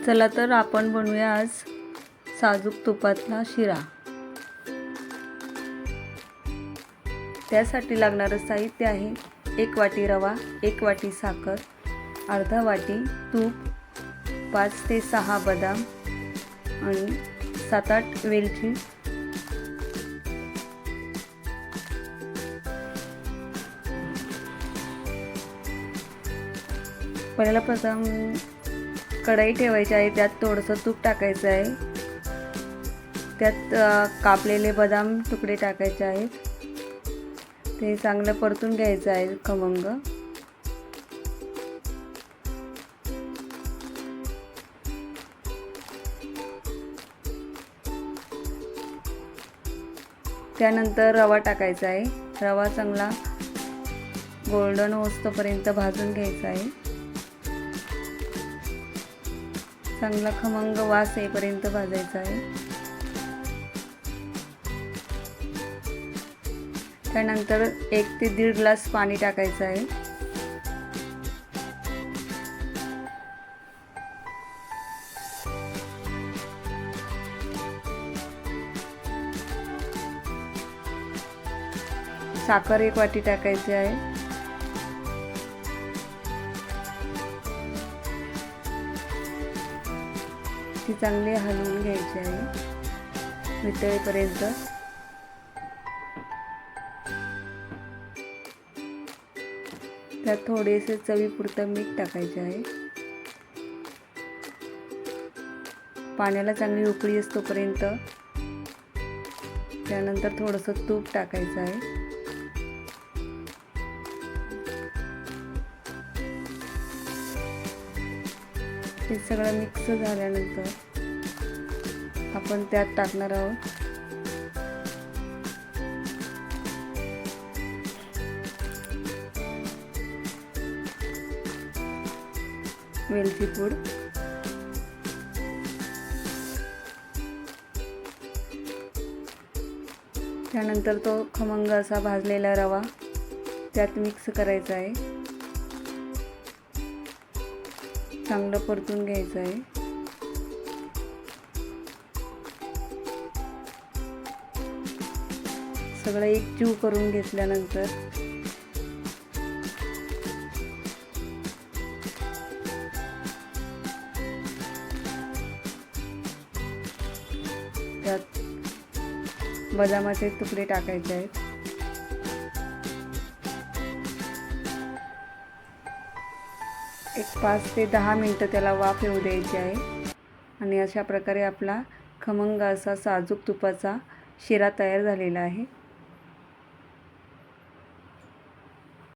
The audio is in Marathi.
चला तर आपण बनवूया आज साजूक तुपातला शिरा। त्यासाठी लागणारं साहित्य आहे 1 वाटी रवा, 1 वाटी साखर, अर्धा वाटी तूप, 5 ते 6 बदाम आणि 7-8 वेलची। पहिला प्रथम कढई ठेवायची आहे, त्यात थोडंसं तूप टाकायचं आहे, त्यात कापलेले बदाम तुकडे टाकायचे आहेत, ते चांगलं परतून घ्यायचं आहे खमंग। त्यानंतर रवा टाकायचा आहे, रवा चांगला गोल्डन होईपर्यंत भाजून घ्यायचा आहे, चांगला खमंग वास येईपर्यंत भाजायचा आहे। त्यानंतर 1 ते 1.5 ग्लास पाणी टाकायचं आहे, साखर 1 वाटी टाकायची आहे, ती चांगली हलवून घ्यायची आहे वितळेपर्यंत। त्यात थोडेसे चवीपुरतं मीठ टाकायचे आहे, पाण्याला चांगली उकळी येईपर्यंत। त्यानंतर थोडंसं तूप टाकायचं आहे, हे सगळं मिक्स झाल्यानंतर आपण त्यात टाकणार आहोत वेलची पूड, त्यानंतर तो खमंग असा भाजलेला रवा त्यात मिक्स करायचा आहे, चांगलं परतून घ्यायचं आहे। सगळं एकजीव करून घेतल्यानंतर त्यात बदामाचे तुकडे टाकायचे आहेत, एक 5 ते 10 मिनिटं त्याला वाफ येऊ द्यायची आहे। आणि अशा प्रकारे आपला खमंग असा साजूक तुपाचा शिरा तयार झालेला आहे।